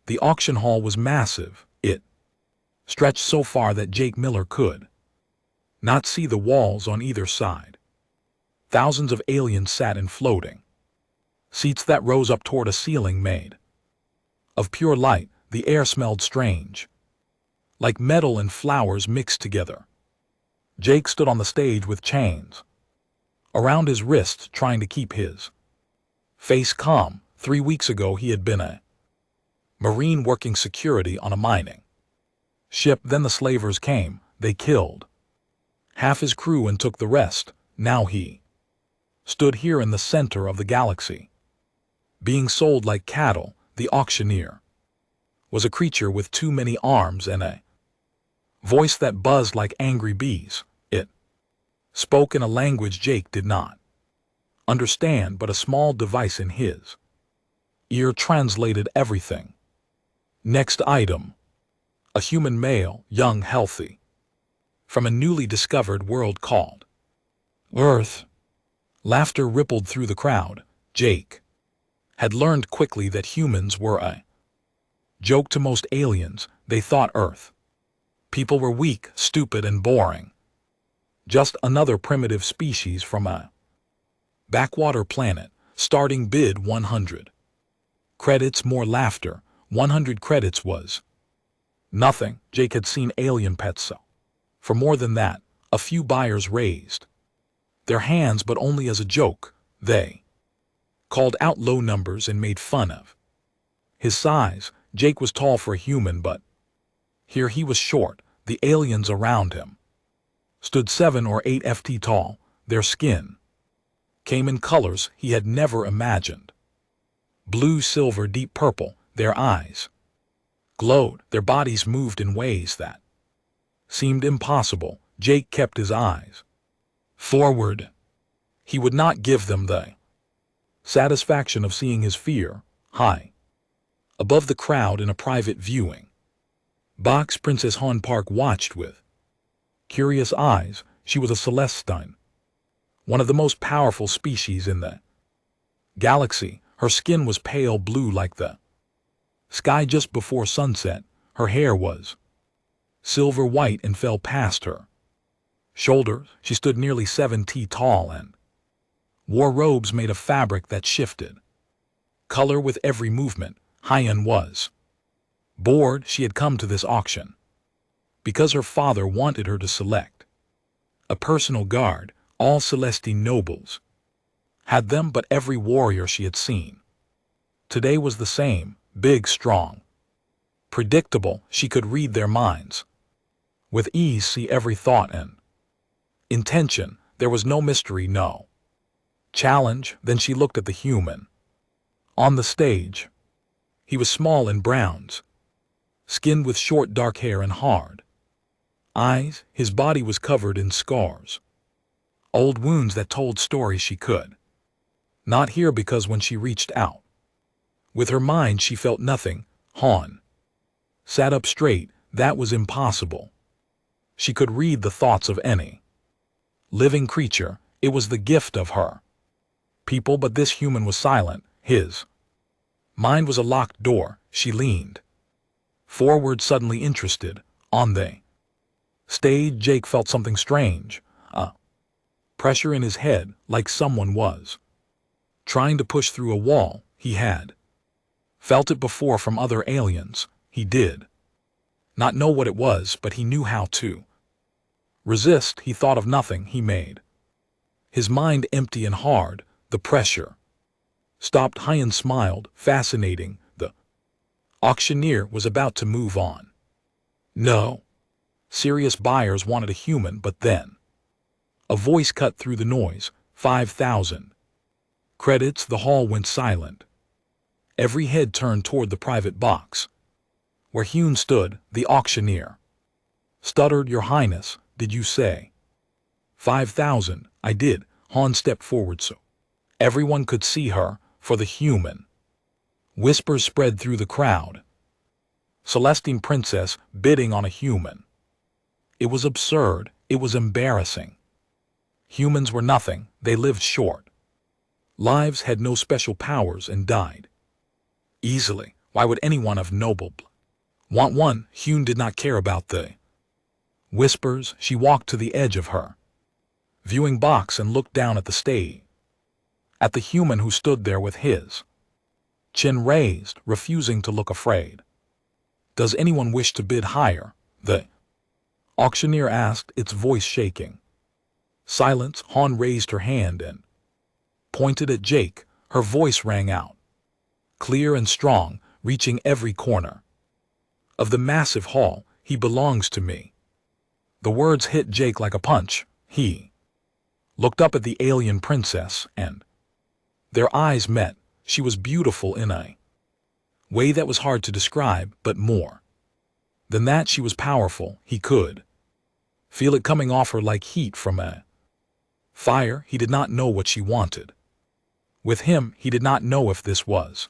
The auction hall was massive. It stretched so far that Jake Miller could not see the walls on either side. Thousands of aliens sat in floating seats that rose up toward a ceiling made of pure light. The air smelled strange, like metal and flowers mixed together. Jake stood on the stage with chains around his wrists, trying to keep his face calm. 3 weeks ago he had been a Marine working security on a mining ship. Then the slavers came. They killed half his crew and took the rest. Now he stood here in the center of the galaxy, being sold like cattle. The auctioneer was a creature with too many arms and a voice that buzzed like angry bees. It spoke in a language Jake did not understand, but a small device in his ear translated everything. Next item. A human male, young, healthy, from a newly discovered world called Earth. Laughter rippled through the crowd. Jake had learned quickly that humans were a joke to most aliens. They thought Earth people were weak, stupid, and boring. Just another primitive species from a backwater planet. Starting bid 100 credits. More laughter. 100 credits was nothing. Jake had seen alien pets sell for more than that. A few buyers raised their hands, but only as a joke. They called out low numbers and made fun of his size. Jake was tall for a human, but here he was short. The aliens around him stood 7 or 8 feet tall. Their skin came in colors he had never imagined. Blue, silver, deep purple. Their eyes glowed. Their bodies moved in ways that seemed impossible. Jake kept his eyes forward. He would not give them the satisfaction of seeing his fear. High above the crowd in a private viewing box, Princess Han Park watched with curious eyes. She was a Celestine, one of the most powerful species in the galaxy. Her skin was pale blue like the sky just before sunset. Her hair was silver white and fell past her shoulders. She stood nearly 7 feet tall and wore robes made of fabric that shifted color with every movement. Hyan was bored. She had come to this auction because her father wanted her to select a personal guard. All Celestine nobles had them, but every warrior she had seen today was the same. Big, strong, predictable. She could read their minds with ease, see every thought and intention. There was no mystery, no challenge. Then she looked at the human on the stage. He was small in browns, skinned with short dark hair and hard eyes. His body was covered in scars, old wounds that told stories she could not hear, because when she reached out with her mind she felt nothing. Han sat up straight. That was impossible. She could read the thoughts of any living creature. It was the gift of her people, but this human was silent. His mind was a locked door. She leaned forward, suddenly interested. On the stage, Jake felt something strange, a pressure in his head, like someone was trying to push through a wall. He had felt it before from other aliens. He did not know what it was, but he knew how to resist. He thought of nothing. He made his mind empty and hard. The pressure stopped. Hyan smiled. Fascinating. The auctioneer was about to move on. No. Serious buyers wanted a human, but then a voice cut through the noise. 5,000 credits. The hall went silent. Every head turned toward the private box where Hune stood. The auctioneer stuttered. Your Highness, did you say 5,000? I did. Han stepped forward so everyone could see her. For the human. Whispers spread through the crowd. Celestine princess bidding on a human. It was absurd. It was embarrassing. Humans were nothing. They lived short lives, had no special powers, and died easily. Why would anyone of noble blood want one? Hune did not care about the whispers. She walked to the edge of her viewing box and looked down at the stage, at the human who stood there with his chin raised, refusing to look afraid. Does anyone wish to bid higher? The auctioneer asked, its voice shaking. Silence. Han raised her hand and pointed at Jake. Her voice rang out, clear and strong, reaching every corner of the massive hall. He belongs to me. The words hit Jake like a punch. He looked up at the alien princess, and their eyes met. She was beautiful in a way that was hard to describe, but more than that, she was powerful. He could feel it coming off her like heat from a fire. He did not know what she wanted. With him, he did not know if this was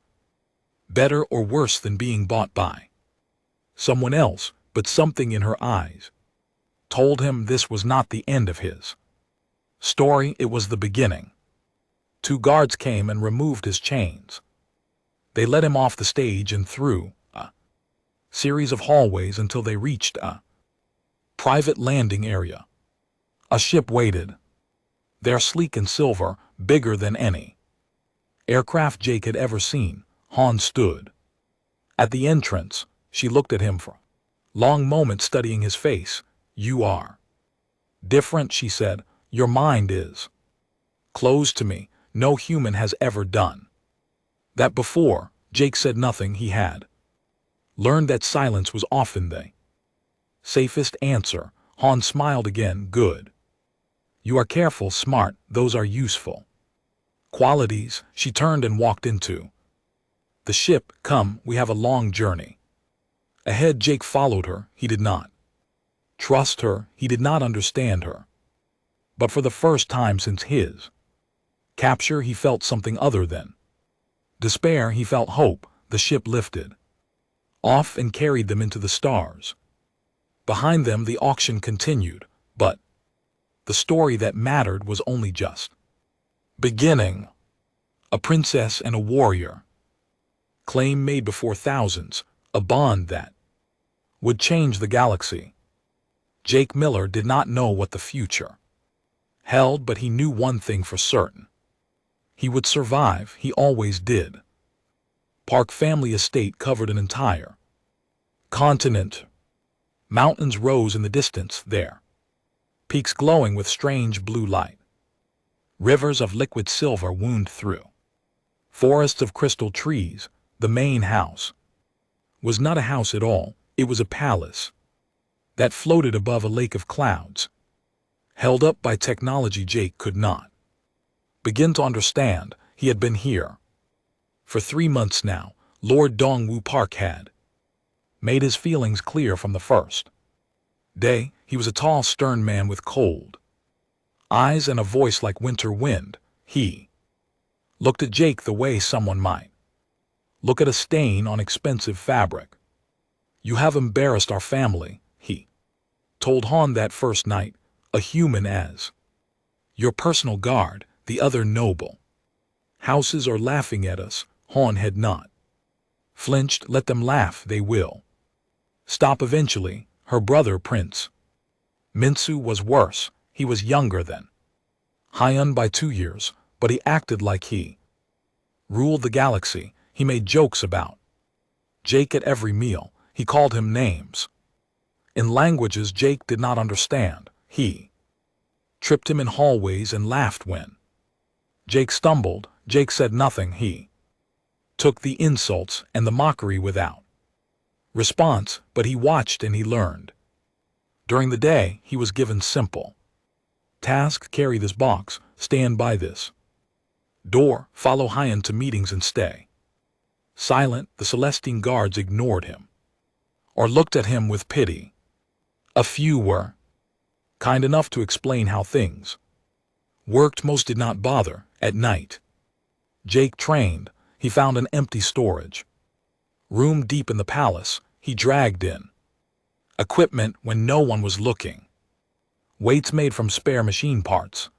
better or worse than being bought by someone else, but something in her eyes told him this was not the end of his story. It was the beginning. 2 guards came and removed his chains. They led him off the stage and through a series of hallways until they reached a private landing area. A ship waited there, sleek and silver, bigger than any aircraft Jake had ever seen. Han stood at the entrance. She looked at him for a long moment, studying his face. You are different, she said. Your mind is closed to me. No human has ever done that before. Jake said nothing. He had learned that silence was often the safest answer. Han smiled again. Good. You are careful, smart. Those are useful qualities. She turned and walked into the ship. Come, we have a long journey ahead. Jake followed her. He did not trust her. He did not understand her. But for the first time since his capture, he felt something other than despair. He felt hope. The ship lifted off and carried them into the stars. Behind them, the auction continued, but the story that mattered was only just beginning. A princess and a warrior. Claim made before thousands. A bond that would change the galaxy. Jake Miller did not know what the future held, but he knew one thing for certain. He would survive. He always did. Park family estate covered an entire continent. Mountains rose in the distance, their peaks glowing with strange blue light. Rivers of liquid silver wound through forests of crystal trees. The main house was not a house at all. It was a palace that floated above a lake of clouds, held up by technology Jake could not begin to understand. He had been here for 3 months now. Lord Dongwu Park had made his feelings clear from the first day. He was a tall, stern man with cold eyes and a voice like winter wind. He looked at Jake the way someone might look at a stain on expensive fabric. You have embarrassed our family, he told Han that first night. A human as your personal guard. The other noble houses are laughing at us. Han had not flinched. Let them laugh. They will stop eventually. Her brother, Prince Minsu, was worse. He was younger than Hyun by 2 years, but he acted like he ruled the galaxy. He made jokes about Jake at every meal. He called him names in languages Jake did not understand. He tripped him in hallways and laughed when Jake stumbled. Jake said nothing. He took the insults and the mockery without response, but he watched and he learned. During the day, he was given simple tasks: carry this box, stand by this door, follow Hyun to meetings and stay silent. The Celestine guards ignored him or looked at him with pity. A few were kind enough to explain how things worked. Most did not bother. At night, Jake trained. He found an empty storage room deep in the palace. He dragged in equipment when no one was looking. Weights made from spare machine parts.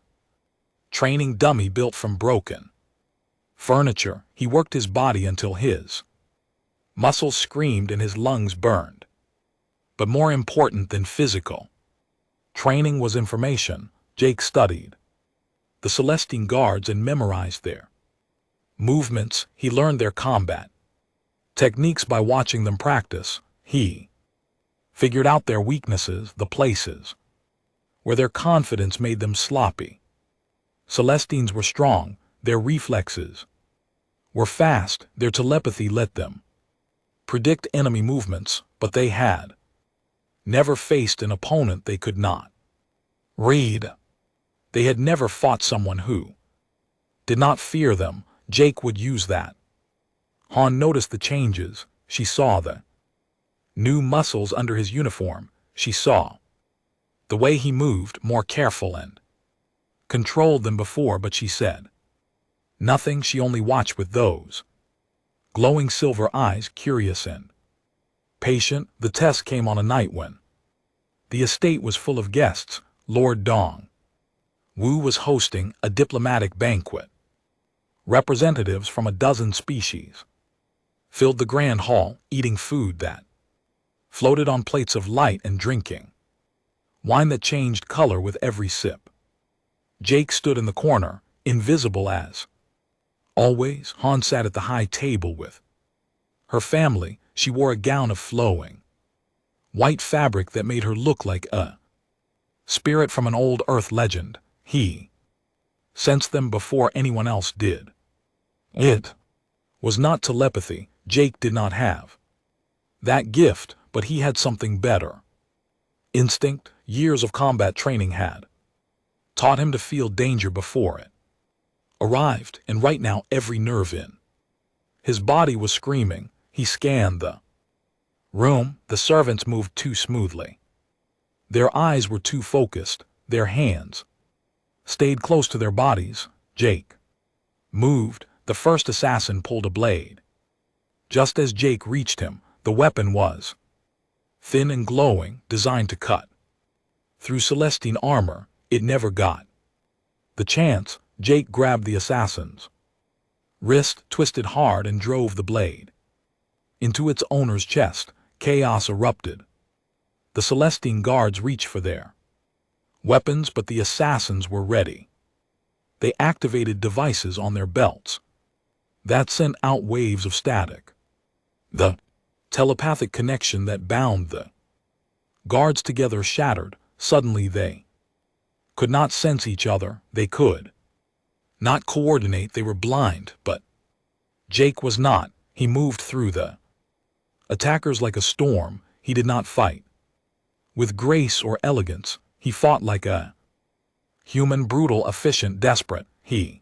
Training dummy built from broken furniture. He worked his body until his Muscles screamed and his lungs burned. But more important than physical training was information. Jake studied the Celestine guards and memorized their movements. He learned their combat techniques by watching them practice. He figured out their weaknesses, the places where their confidence made them sloppy. Celestines were strong, their reflexes were fast, their telepathy let them predict enemy movements, but they had never faced an opponent they could not read. They had never fought someone who did not fear them. Jake would use that. Han noticed the changes. She saw the new muscles under his uniform. She saw the way he moved, more careful and controlled than before, but she said nothing. She only watched with those glowing silver eyes, curious and patient. The test came on a night when the estate was full of guests. Lord Dong Wu was hosting a diplomatic banquet. Representatives from a dozen species filled the grand hall, eating food that floated on plates of light and drinking wine that changed color with every sip. Jake stood in the corner, invisible as always. Han sat at the high table with her family. She wore a gown of flowing white fabric that made her look like a spirit from an old Earth legend. He sensed them before anyone else did. It was not telepathy. Jake did not have that gift, but he had something better. Instinct. Years of combat training had taught him to feel danger before it arrived, and right now every nerve in his body was screaming. He scanned the room. The servants moved too smoothly. Their eyes were too focused. Their hands stayed close to their bodies. Jake moved. The first assassin pulled a blade. Just as Jake reached him, the weapon was thin and glowing, designed to cut through Celestine armor. It never got the chance. Jake grabbed the assassin's wrist, twisted hard, and drove the blade into its owner's chest. Chaos erupted. The Celestine guards reached for their weapons, but the assassins were ready. They activated devices on their belts that sent out waves of static. The telepathic connection that bound the guards together shattered. Suddenly they could not sense each other. They could not coordinate. They were blind, but Jake was not. He moved through the attackers like a storm. He did not fight with grace or elegance. He fought like a human, brutal, efficient, desperate. He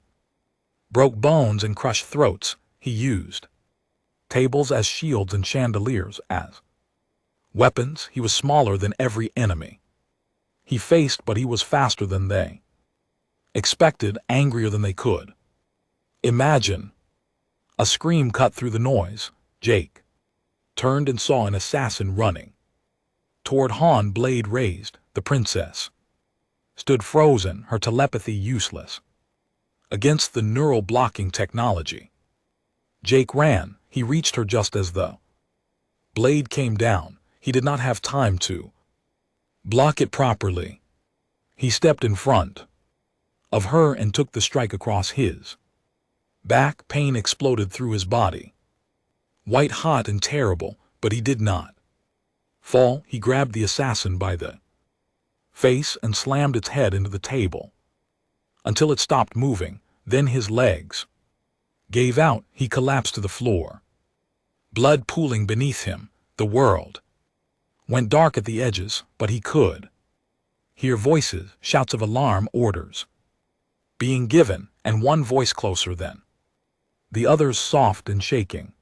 broke bones and crushed throats. He used tables as shields and chandeliers as weapons. He was smaller than every enemy he faced, but he was faster than they expected, angrier than they could imagine. A scream cut through the noise. Jake turned and saw an assassin running toward Han, blade raised. The princess stood frozen, her telepathy useless against the neural blocking technology. Jake ran. He reached her just as the blade came down. He did not have time to block it properly. He stepped in front of her and took the strike across his back. Pain exploded through his body, white hot and terrible, but he did not fall. He grabbed the assassin by the face and slammed its head into the table until it stopped moving. Then his legs gave out. He collapsed to the floor, blood pooling beneath him. The world went dark at the edges, but he could hear voices, shouts of alarm, orders being given, and one voice closer than the others, soft and shaking.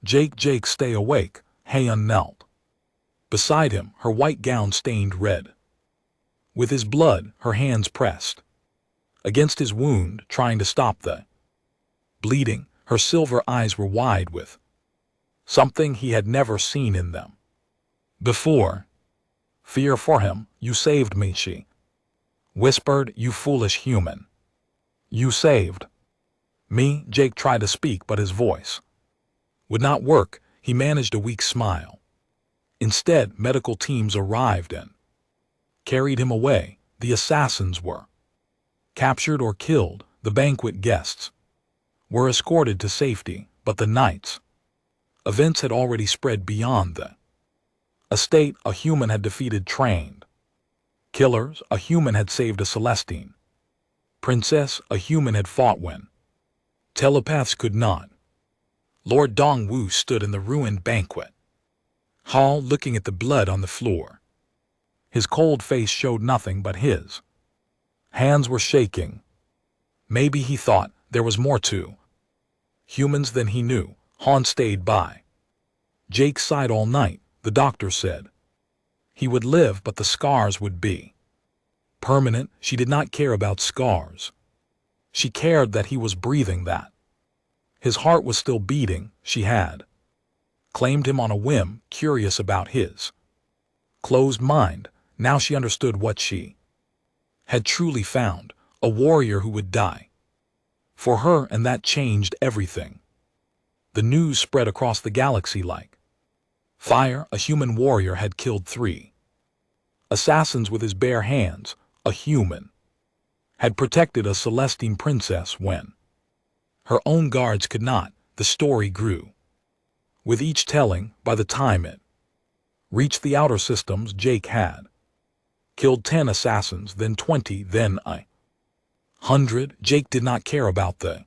Jake, stay awake. Heian knelt beside him, her white gown stained red with his blood. Her hands pressed against his wound, trying to stop the bleeding. Her silver eyes were wide with something he had never seen in them before. Fear for him. You saved me, she whispered. You foolish human. You saved me. Jake tried to speak, but his voice would not work. He managed a weak smile. Instead, medical teams arrived and carried him away. The assassins were captured or killed. The banquet guests were escorted to safety, but the night's events had already spread beyond the estate. A human had defeated trained killers. A human had saved a Celestine princess. A human had fought when telepaths could not. Lord Dongwu stood in the ruined banquet hall looking at the blood on the floor. His cold face showed nothing but his hands were shaking. Maybe he thought there was more to humans than he knew. Han stayed by. Jake sighed all night. The doctor said he would live, but the scars would be permanent. She did not care about scars. She cared that he was breathing, that his heart was still beating. She had claimed him on a whim, curious about his closed mind. Now she understood what she had truly found, a warrior who would die for her, and that changed everything. The news spread across the galaxy like fire. A human warrior had killed 3 assassins with his bare hands. A human had protected a Celestine princess when her own guards could not. The story grew with each telling. By the time it reached the outer systems, Jake had killed 10 assassins, then 20, then 100. Jake did not care about the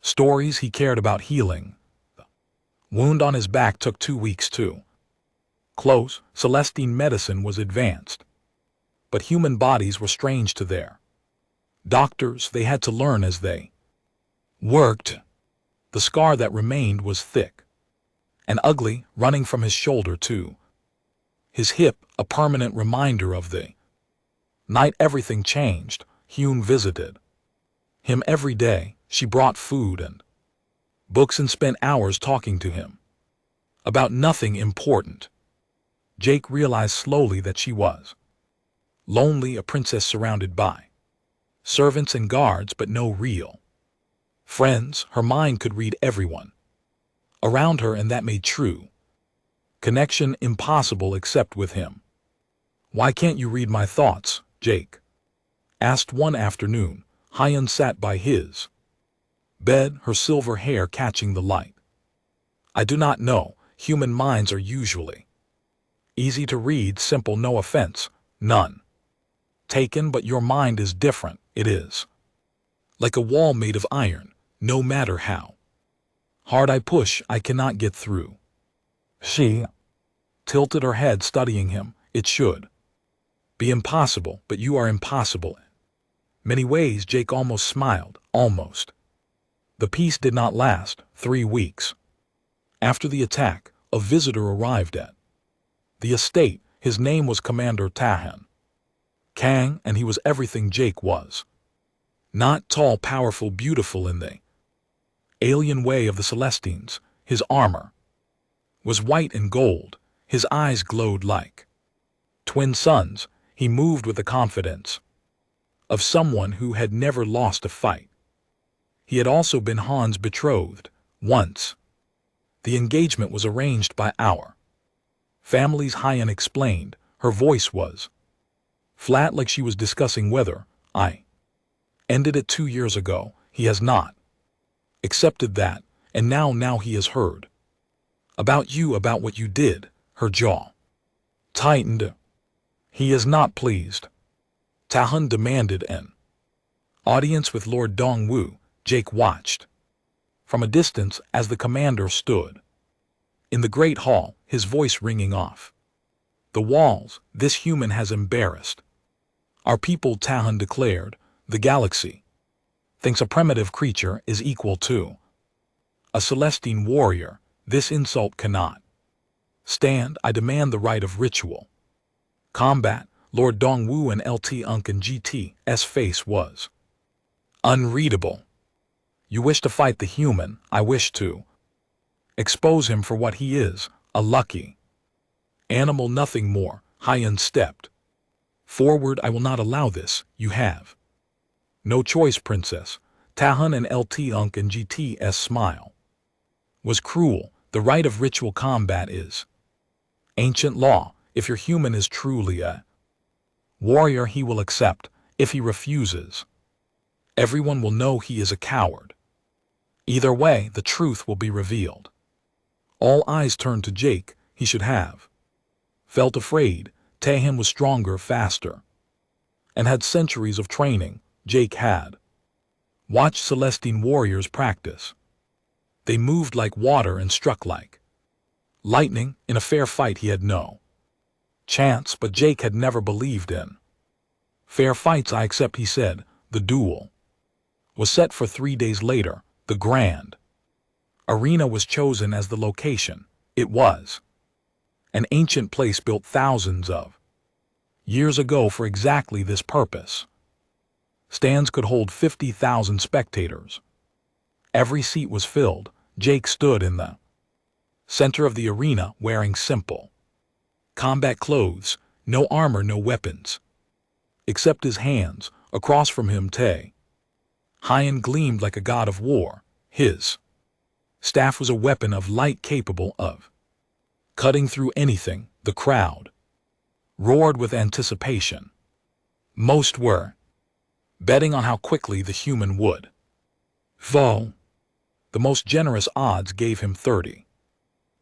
stories. He cared about healing. The wound on his back took 2 weeks to close. Celestine medicine was advanced, but human bodies were strange to their doctors. They had to learn as they worked. The scar that remained was thick and ugly, running from his shoulder to his hip, a permanent reminder of the night everything changed. Hune visited him every day. She brought food and books and spent hours talking to him about nothing important. Jake realized slowly that she was lonely, a princess surrounded by servants and guards, but no real friends. Her mind could read everyone around her, and that made true connection impossible except with him. "Why can't you read my thoughts?" Jake asked one afternoon. Hyun sat by his bed, her silver hair catching the light. "I do not know. Human minds are usually easy to read, simple, no offense, none taken, but your mind is different. It is like a wall made of iron. No matter how hard I push, I cannot get through." She tilted her head, studying him. "It should be impossible, but you are impossible in many ways." Jake almost smiled. Almost. The peace did not last. 3 weeks after the attack, a visitor arrived at the estate. His name was Commander Tahan Kang, and he was everything Jake was. Not tall, powerful, beautiful in the alien way of the Celestines. His armor was white and gold. His eyes glowed like twin suns. He moved with the confidence of someone who had never lost a fight. He had also been Han's betrothed once. The engagement was arranged by our families, Hyun explained. Her voice was flat, like she was discussing whether I ended it 2 years ago. He has not accepted that, and now he has heard about you, about what you did. Her jaw tightened. He is not pleased. Tahan demanded an audience with Lord Dongwu. Jake watched from a distance as the commander stood in the great hall, his voice ringing off the walls. "This human has embarrassed our people," Tahan declared. "The galaxy thinks a primitive creature is equal to a Celestine warrior. This insult cannot stand. I demand the right of ritual combat." Lord Dongwu and LT Uncle GT's face was unreadable. "You wish to fight the human. I wish to expose him for what he is, a lucky animal, nothing more." Hyun stepped forward. "I will not allow this. You have no choice, princess." Tahan and LT Uncle GT's smile was cruel. The rite of ritual combat is ancient law. If your human is truly a warrior, he will accept. If he refuses, everyone will know he is a coward. Either way, the truth will be revealed. All eyes turned to Jake. He should have felt afraid. Tahan was stronger, faster, and had centuries of training. Jake had watched Celestine warriors practice. They moved like water and struck like lightning. In a fair fight he had no chance, but Jake had never believed in fair fights. I accept, he said. The duel was set for 3 days later. The grand arena was chosen as the location. It was an ancient place built thousands of years ago for exactly this purpose. Stands could hold 50,000 spectators. Every seat was filled. Jake stood in the center of the arena wearing simple combat clothes, no armor, no weapons, except his hands. Across from him, Tahan gleamed like a god of war. His staff was a weapon of light capable of cutting through anything. The crowd roared with anticipation. Most were betting on how quickly the human would fall. The most generous odds gave him 30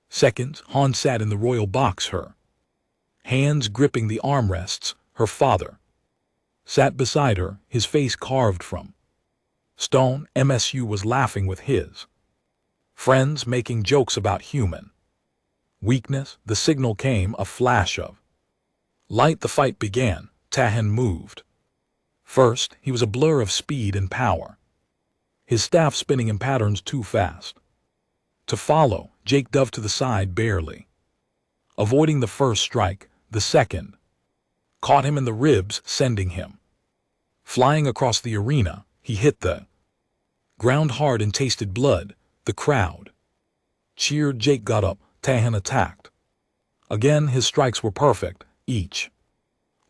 seconds. Han sat in the royal box, her hands gripping the armrests. Her father sat beside her, his face carved from stone. MSU was laughing with his friends, making jokes about human weakness. The signal came, a flash of light. The fight began. Tahan moved first. He was a blur of speed and power, his staff spinning in patterns too fast to follow. Jake dove to the side, barely avoiding the first strike. The second caught him in the ribs, sending him flying across the arena. He hit the ground hard and tasted blood. The crowd cheered. Jake got up. Tahan attacked again. His strikes were perfect, each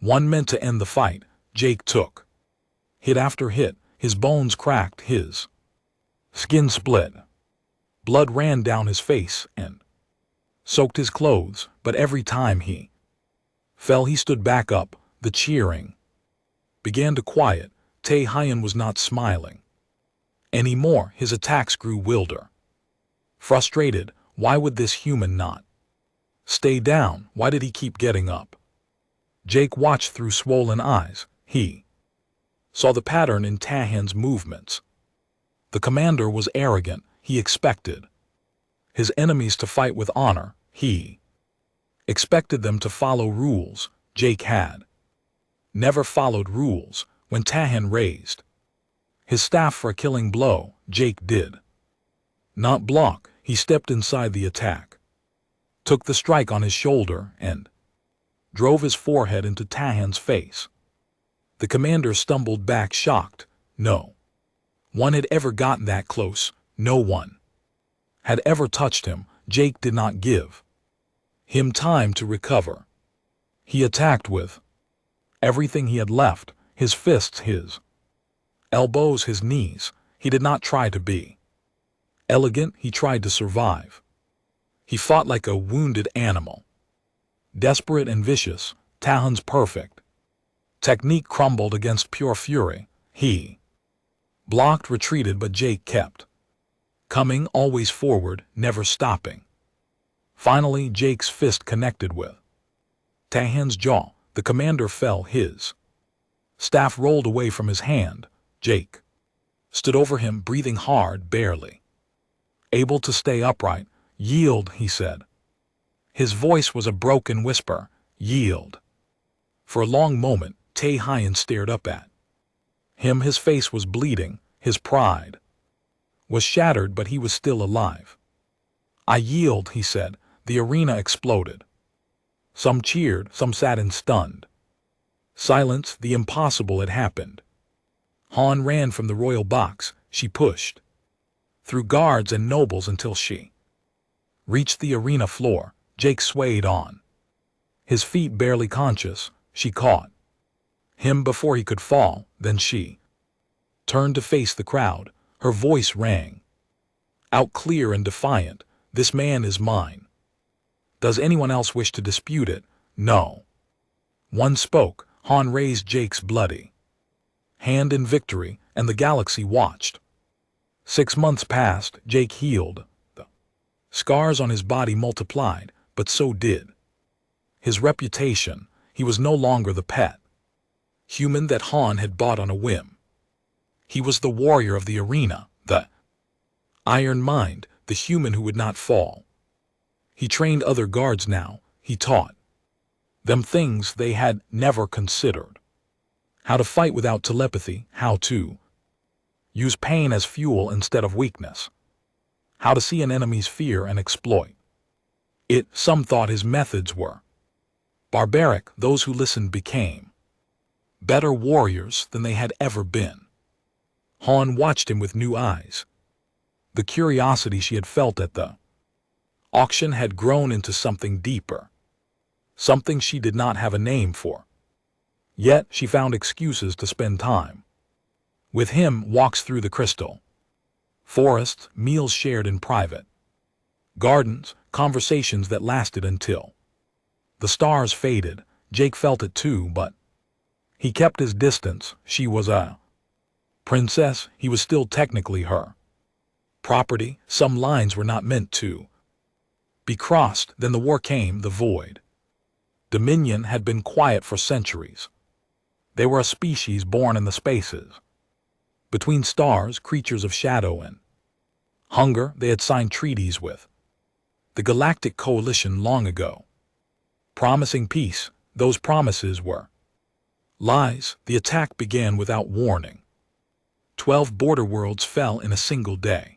one meant to end the fight. Jake took hit after hit. His bones cracked, his skin split. Blood ran down his face and soaked his clothes, but every time he fell, he stood back up. The cheering began to quiet. Tahan was not smiling anymore. His attacks grew wilder. Frustrated, why would this human not stay down? Why did he keep getting up? Jake watched through swollen eyes. He saw the pattern in Tahan's movements. The commander was arrogant. He expected his enemies to fight with honor. He expected them to follow rules. Jake had never followed rules. When Tahan raised his staff for a killing blow, Jake did not block. He stepped inside the attack, took the strike on his shoulder, and drove his forehead into Tahan's face. The commander stumbled back, shocked. No one had ever gotten that close. No one had ever touched him. Jake did not give him time to recover. He attacked with everything he had left, his fists, his elbows, his knees. He did not try to be elegant. He tried to survive. He fought like a wounded animal, desperate and vicious. Tahan's perfect technique crumbled against pure fury. He blocked, retreated, but Jake kept coming, always forward, never stopping. Finally, Jake's fist connected with Tahan's jaw. The commander fell. His staff rolled away from his hand. Jake stood over him, breathing hard, barely able to stay upright. "Yield," he said. His voice was a broken whisper. "Yield." For a long moment, Tahan stared up at him. His face was bleeding. His pride was shattered, but he was still alive. "I yield," he said. The arena exploded. Some cheered, some sat in stunned silence. The impossible had happened. Han ran from the royal box. She pushed through guards and nobles until she reached the arena floor. Jake swayed on his feet, barely conscious. She caught him before he could fall. Then she turned to face the crowd. Her voice rang out clear and defiant. This man is mine. Does anyone else wish to dispute it? No. One spoke. Han raised Jake's bloody hand in victory, and the galaxy watched. 6 months passed. Jake healed. The scars on his body multiplied, but so did his reputation. He was no longer the pet human that Han had bought on a whim. He was the warrior of the arena, the iron mind, the human who would not fall. He trained other guards now. He taught them things they had never considered. How to fight without telepathy, how to use pain as fuel instead of weakness, how to see an enemy's fear and exploit it. Some thought his methods were barbaric. Those who listened became better warriors than they had ever been. Han watched him with new eyes. The curiosity she had felt at the auction had grown into something deeper, something she did not have a name for. Yet she found excuses to spend time with him. Walks through the crystal forests, meals shared in private gardens, conversations that lasted until the stars faded. Jake felt it too, but he kept his distance. She was a princess. He was still technically her property. Some lines were not meant to be crossed. Then the war came. The Void Dominion had been quiet for centuries. They were a species born in the spaces between stars, creatures of shadow and hunger. They had signed treaties with the Galactic Coalition long ago, promising peace. Those promises were lies. The attack began without warning. 12 border worlds fell in a single day.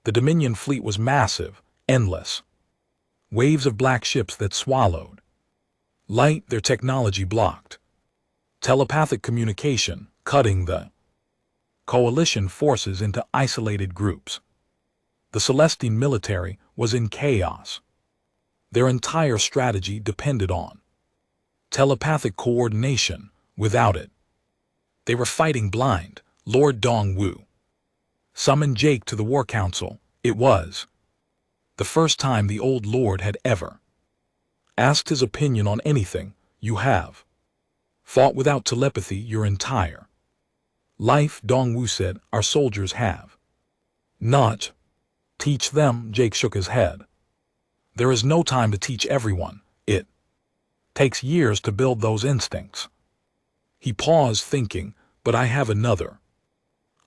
The Dominion fleet was massive, endless waves of black ships that swallowed light. Their technology blocked telepathic communication, cutting the coalition forces into isolated groups. The Celestine military was in chaos. Their entire strategy depended on telepathic coordination. Without it, they were fighting blind. Lord Dongwu summoned Jake to the War Council. It was the first time the old lord had ever asked his opinion on anything. You have fought without telepathy your entire life, Dongwu said. Our soldiers have not. Teach them. Jake shook his head. There is no time to teach everyone. It takes years to build those instincts. He paused, thinking, but I have another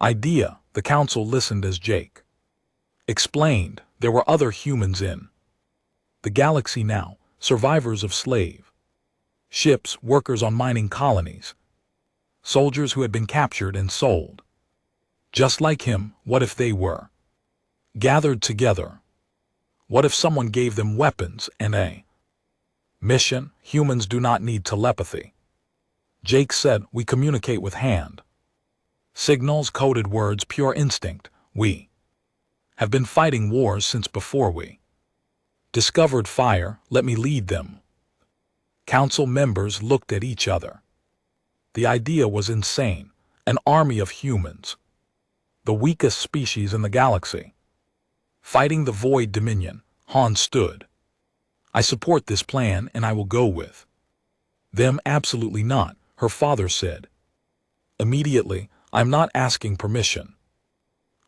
idea. The council listened as Jake explained. There were other humans in the galaxy now, survivors of slave ships, workers on mining colonies, soldiers who had been captured and sold. Just like him. What if they were gathered together? What if someone gave them weapons and a mission? Humans do not need telepathy. Jake said, we communicate with hand signals, coded words, pure instinct. We have been fighting wars since before we discovered fire. Let me lead them. Council members looked at each other. The idea was insane. An army of humans, the weakest species in the galaxy, fighting the Void Dominion. Han stood. I support this plan and I will go with them. Absolutely not, her father said immediately. I'm not asking permission.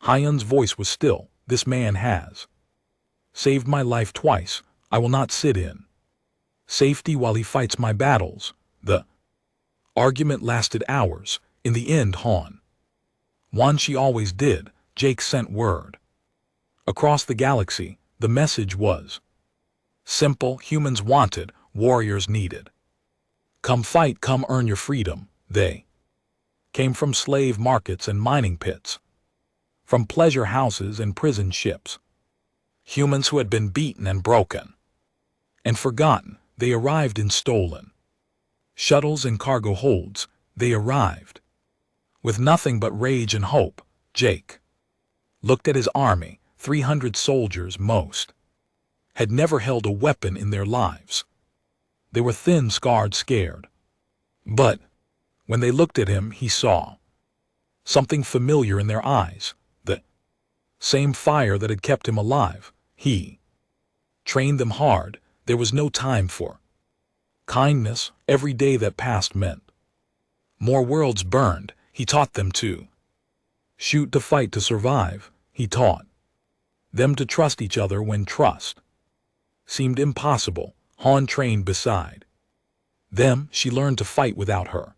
Hyun's voice was still. This man has saved my life twice. I will not sit in safety while he fights my battles. The argument lasted hours. In the end, Han won. She always did. Jake sent word across the galaxy. The message was simple. Humans wanted, warriors needed. Come fight, come earn your freedom. They came from slave markets and mining pits, from pleasure houses and prison ships. Humans who had been beaten and broken and forgotten. They arrived in stolen shuttles and cargo holds. They arrived with nothing but rage and hope. Jake looked at his army. 300 soldiers. Most had never held a weapon in their lives. They were thin, scarred, scared. But when they looked at him, he saw something familiar in their eyes. The same fire that had kept him alive. He trained them hard. There was no time for kindness. Every day that passed meant more worlds burned. He taught them to shoot, to fight, to survive. He taught them to trust each other when trust seemed impossible. Han trained beside them. She learned to fight without her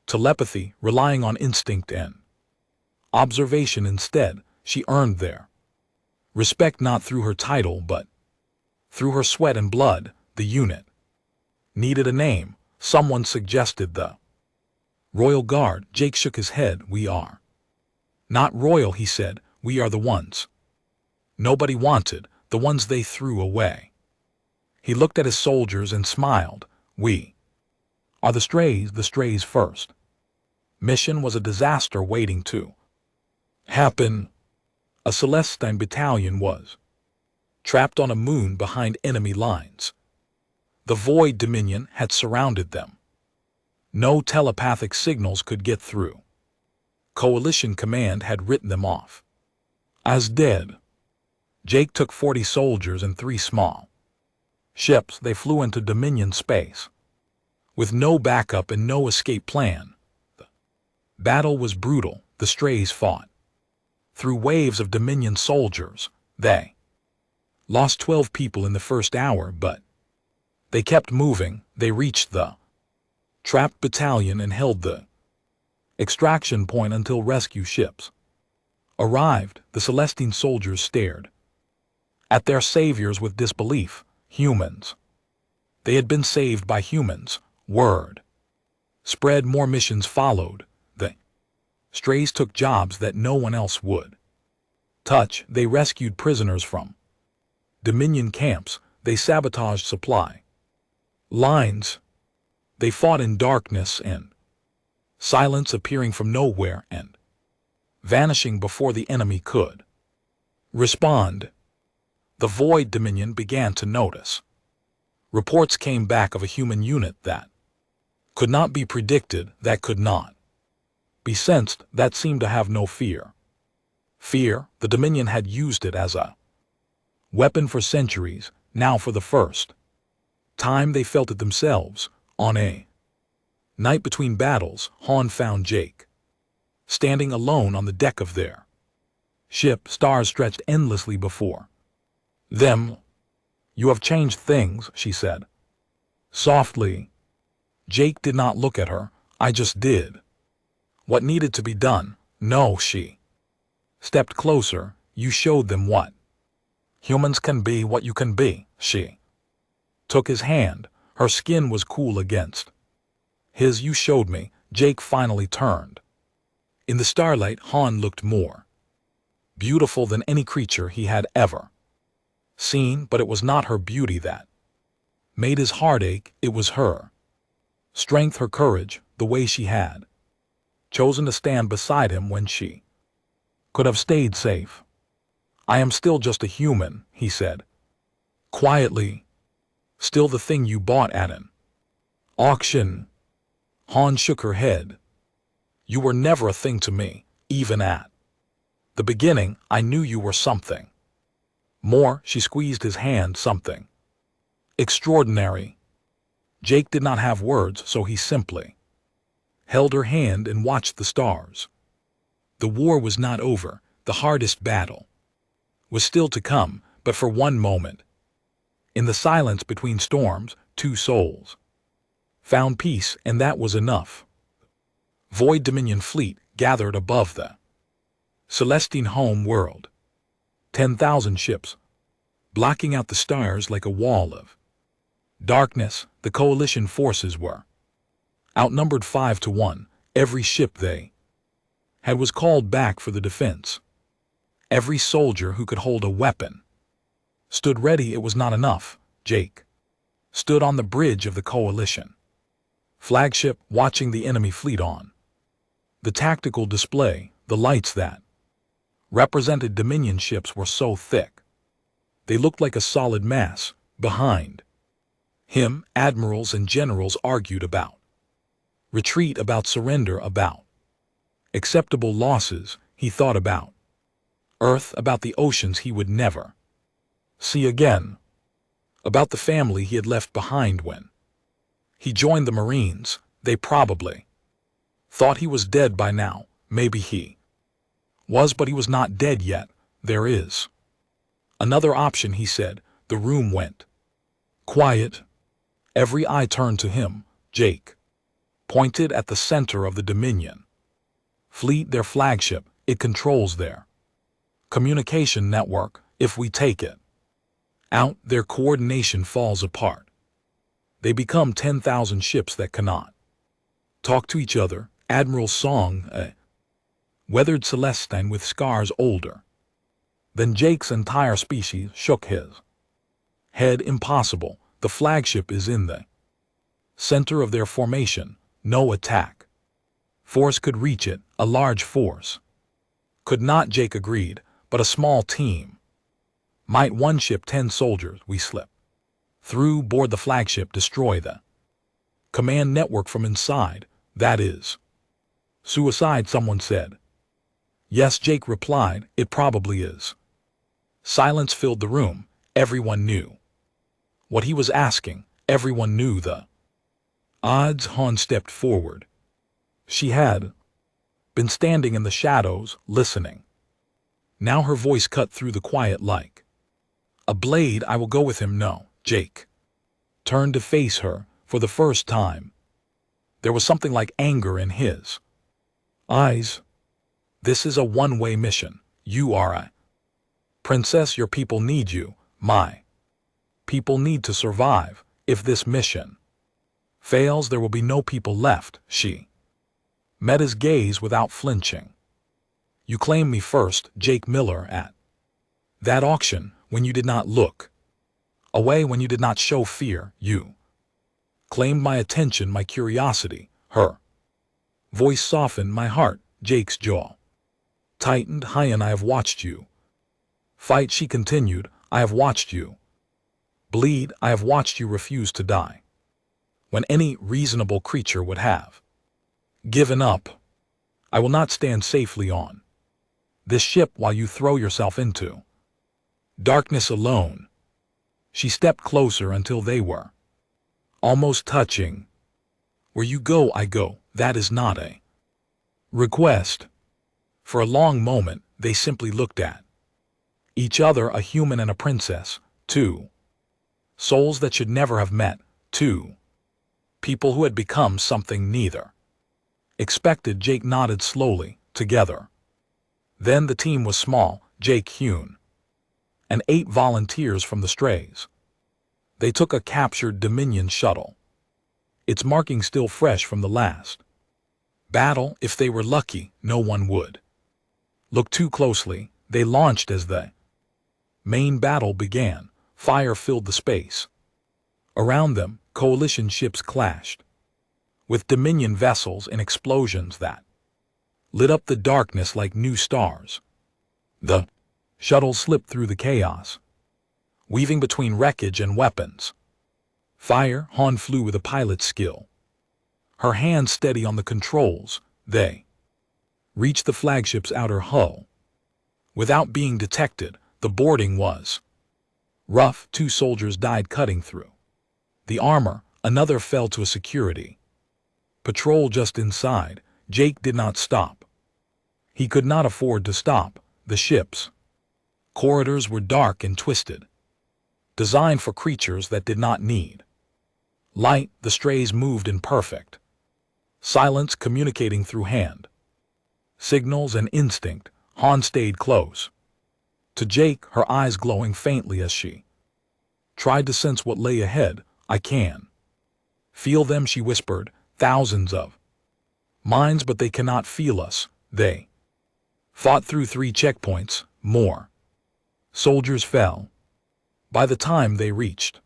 telepathy, relying on instinct and observation instead. She earned their respect not through her title but through her sweat and blood. The unit needed a name. Someone suggested the Royal Guard. Jake shook his head. We are not royal, he said. We are the ones nobody wanted, the ones they threw away. He looked at his soldiers and smiled. We are the strays first. Mission was a disaster waiting to happen. A Celestine battalion was trapped on a moon behind enemy lines. The Void Dominion had surrounded them. No telepathic signals could get through. Coalition command had written them off as dead. Jake took 40 soldiers and 3 small ships. They flew into Dominion space with no backup and no escape plan. The battle was brutal. The strays fought through waves of Dominion soldiers. They lost 12 people in the first hour, but they kept moving. They reached the trapped battalion and held the extraction point until rescue ships arrived. The Celestine soldiers stared at their saviors with disbelief. Humans. They had been saved by humans. Word spread. More missions followed. The strays took jobs that no one else would touch. They rescued prisoners from Dominion camps. They sabotaged supply lines. They fought in darkness and silence, appearing from nowhere and vanishing before the enemy could respond. The Void Dominion began to notice. Reports came back of a human unit that could not be predicted, that could not be sensed, that seemed to have no fear. Fear, the Dominion had used it as a weapon for centuries. Now for the first time they felt it themselves. On a night between battles, Han found Jake standing alone on the deck of their ship. Stars stretched endlessly before them. You have changed things, she said softly. Jake did not look at her. I just did what needed to be done. No, she stepped closer. You showed them what humans can be, what you can be. She took his hand. Her skin was cool against his. You showed me. Jake finally turned. In the starlight, Han looked more beautiful than any creature he had ever seen, but it was not her beauty that made his heart ache. It was her strength, her courage, the way she had chosen to stand beside him when she could have stayed safe. I am still just a human, he said quietly. Still the thing you bought at an auction. Han shook her head. You were never a thing to me, even at the beginning. I knew you were something more. She squeezed his hand. Something extraordinary. Jake did not have words, so he simply held her hand and watched the stars. The war was not over. The hardest battle was still to come, but for one moment, in the silence between storms, 2 souls found peace, and that was enough. Void Dominion fleet gathered above the Celestine home world. 10,000 ships, blocking out the stars like a wall of darkness. The coalition forces were outnumbered 5 to 1. Every ship they had was called back for the defense. Every soldier who could hold a weapon stood ready. It was not enough. Jake stood on the bridge of the coalition flagship, watching the enemy fleet on. The tactical display, the lights that represented Dominion ships were so thick they looked like a solid mass. Behind him, admirals and generals argued about retreat, about surrender, about acceptable losses. He thought about Earth, about the oceans he would never See again. About the family he had left behind when he joined the Marines. They probably thought he was dead by now. Maybe he was, but he was not dead yet. There is another option, he said. The room went quiet. Every eye turned to him. Jake pointed at the center of the Dominion fleet, their flagship. It controls their communication network. If we take it out, their coordination falls apart. They become 10,000 ships that cannot talk to each other. Admiral Song, a weathered Celestine with scars older than Jake's entire species, shook his head. Impossible. The flagship is in the center of their formation. No attack force could reach it. A large force could not, Jake agreed, but a small team might. One ship, 10 soldiers. We slip through, board the flagship, destroy the command network from inside. That is suicide, someone said. Yes, Jake replied, it probably is. Silence filled the room. Everyone knew what he was asking. Everyone knew the odds. Han stepped forward. She had been standing in the shadows, listening. Now her voice cut through the quiet like a blade. I will go with him. No. Jake turned to face her. For the first time, there was something like anger in his eyes. This is a one-way mission. You are a princess. Your people need you. My people need to survive. If this mission fails, there will be no people left. She met his gaze without flinching. You claimed me first, Jake Miller, at that auction, when you did not look away, when you did not show fear. You claimed my attention, my curiosity. Her voice softened. My heart. Jake's jaw tightened. Hyan, I have watched you fight, she continued. I have watched you bleed. I have watched you refuse to die when any reasonable creature would have given up. I will not stand safely on this ship while you throw yourself into darkness alone. She stepped closer until they were almost touching. Where you go, I go. That is not a request. For a long moment, they simply looked at each other, a human and a princess, two souls that should never have met, two people who had become something neither expected. Jake nodded slowly. Together. Then the team was small. Jake, Hyun, and 8 volunteers from the Strays. They took a captured Dominion shuttle, its marking still fresh from the last battle. If they were lucky, no one would look too closely. They launched as the main battle began. Fire filled the space around them. Coalition ships clashed with Dominion vessels in explosions that lit up the darkness like new stars. The shuttle slipped through the chaos, weaving between wreckage and weapons. Fire. Han flew with a pilot's skill, her hands steady on the controls. They reached the flagship's outer hull without being detected. The boarding was rough. 2 soldiers died cutting through the armor. Another fell to a security patrol just inside. Jake did not stop. He could not afford to stop. The ship's corridors were dark and twisted, designed for creatures that did not need light. The Strays moved in perfect silence, communicating through hand signals and instinct. Han stayed close to Jake, her eyes glowing faintly as she tried to sense what lay ahead. I can feel them, she whispered. Thousands of minds, but they cannot feel us. They fought through 3 checkpoints. More soldiers fell. By the time they reached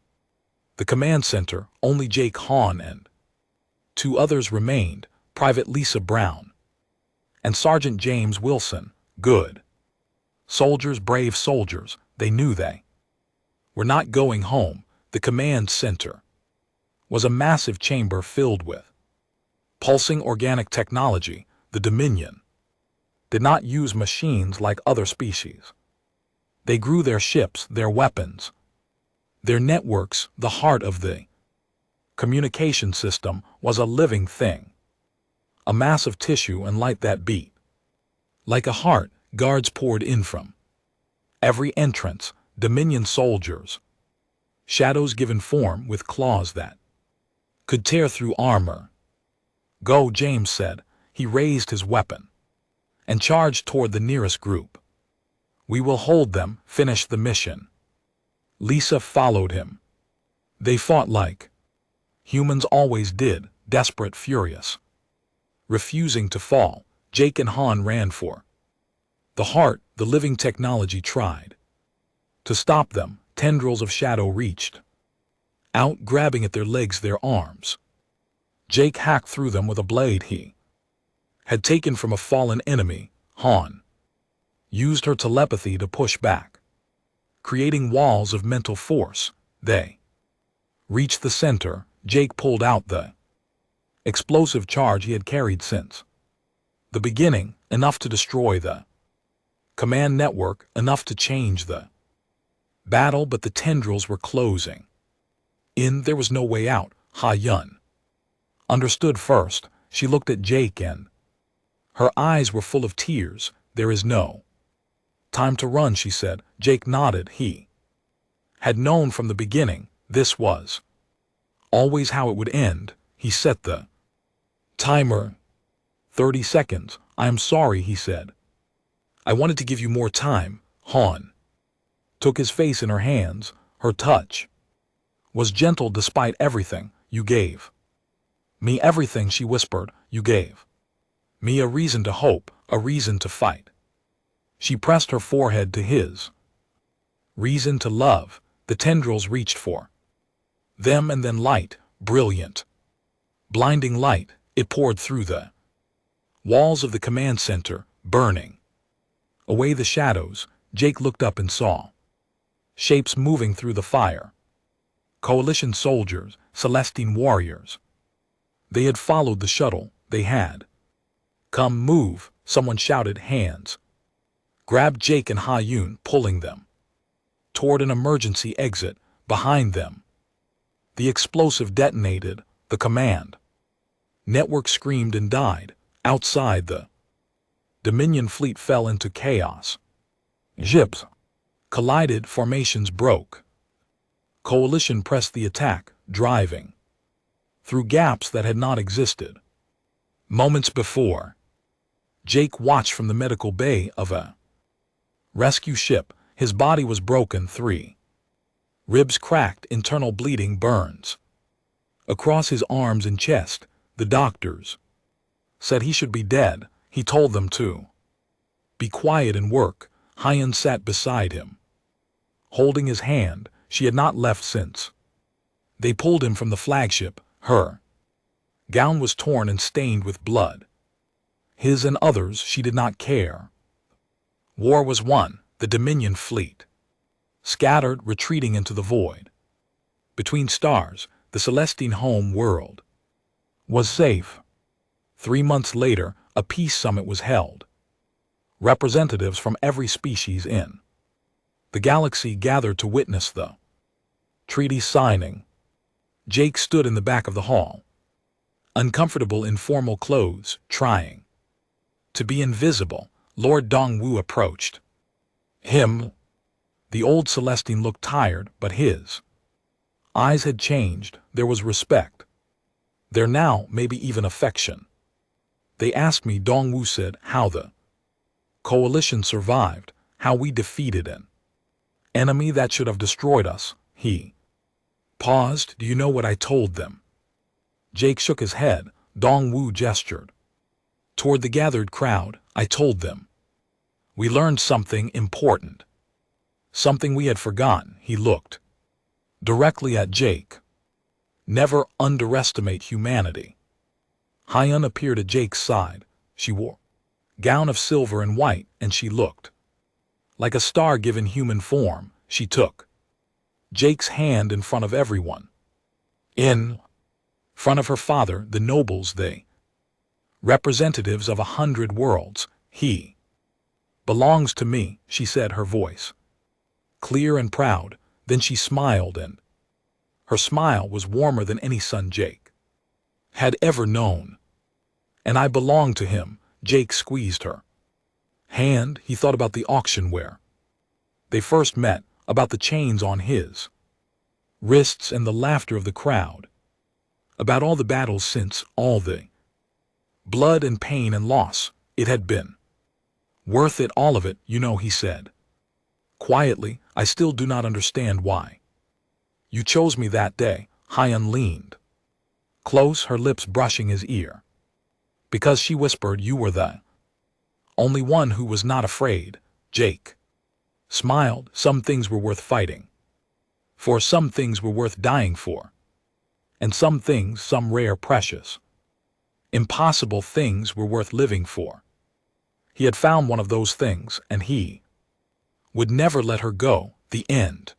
the command center, only Jake, Han, and 2 others remained. Private Lisa Brown and Sergeant James Wilson. Good soldiers, brave soldiers. They knew they were not going home. The command center was a massive chamber filled with pulsing organic technology. The Dominion did not use machines like other species. They grew their ships, their weapons, their networks. The heart of the communication system was a living thing, a mass of tissue and light that beat. Like a heart, guards poured in from every entrance, Dominion soldiers, shadows given form with claws that could tear through armor. Go, James said. He raised his weapon and charged toward the nearest group. We will hold them, finish the mission. Lisa followed him. They fought like humans always did, desperate, furious. Refusing to fall, Jake and Han ran for the heart. The living technology tried to stop them. Tendrils of shadow reached out, grabbing at their legs, their arms. Jake hacked through them with a blade he had taken from a fallen enemy. Han used her telepathy to push back, creating walls of mental force. They reached the center. Jake pulled out the explosive charge he had carried since the beginning, enough to destroy the command network, enough to change the battle. But the tendrils were closing in. There was no way out. Ha Yun understood first. She looked at Jake and her eyes were full of tears. There is no time to run, she said. Jake nodded. He had known from the beginning this was always how it would end. He set the timer. 30 seconds. I am sorry, he said. I wanted to give you more time. Han took his face in her hands. Her touch was gentle despite everything. You gave me everything, she whispered. You gave me a reason to hope, a reason to fight. She pressed her forehead to his. Reason to love. The tendrils reached for them, and then light, brilliant, blinding light. It poured through the walls of the command center, burning away the shadows. Jake looked up and saw shapes moving through the fire. Coalition soldiers, Celestine warriors. They had followed the shuttle. They had come. Move, someone shouted. Hands grabbed Jake and Ha Yun, pulling them toward an emergency exit. Behind them, the explosive detonated. The command network screamed and died. Outside, the Dominion fleet fell into chaos. Ships collided, formations broke. Coalition pressed the attack, driving through gaps that had not existed moments before. Jake watched from the medical bay of a rescue ship. His body was broken. 3 ribs cracked, internal bleeding, burns across his arms and chest. The doctors said he should be dead. He told them to be quiet and work. Hyun sat beside him, holding his hand. She had not left since they pulled him from the flagship. Her gown was torn and stained with blood. His and others, she did not care. War was won. The Dominion fleet scattered, retreating into the void. Between stars, the Celestine home world was safe. 3 months later, a peace summit was held. Representatives from every species in the galaxy gathered to witness the treaty signing. Jake stood in the back of the hall, uncomfortable in formal clothes, trying to be invisible. Lord Dongwu approached him. The old Celestine looked tired, but his eyes had changed. There was respect there now, maybe even affection. They asked me, Dongwu said, how the coalition survived, how we defeated an enemy that should have destroyed us. He paused. Do you know what I told them? Jake shook his head. Dongwu gestured toward the gathered crowd. I told them we learned something important, something we had forgotten. He looked directly at Jake. Never underestimate humanity. Hyun appeared at Jake's side. She wore a gown of silver and white, and she looked like a star given human form. She took Jake's hand in front of everyone. In front of her father, the nobles, they representatives of 100 worlds. He belongs to me, she said, her voice clear and proud. Then she smiled, and her smile was warmer than any son Jake had ever known. And I belonged to him. Jake squeezed her hand. He thought about the auction where they first met, about the chains on his wrists and the laughter of the crowd, about all the battles since, all the blood and pain and loss. It had been worth it, all of it, you know, he said quietly. I still do not understand why you chose me that day. Hyun leaned close, her lips brushing his ear. Because, she whispered, you were the only one who was not afraid. Jake smiled. Some things were worth fighting for, some things were worth dying for, and some things, some rare, precious, impossible things, were worth living for. He had found one of those things, and he would never let her go. The end.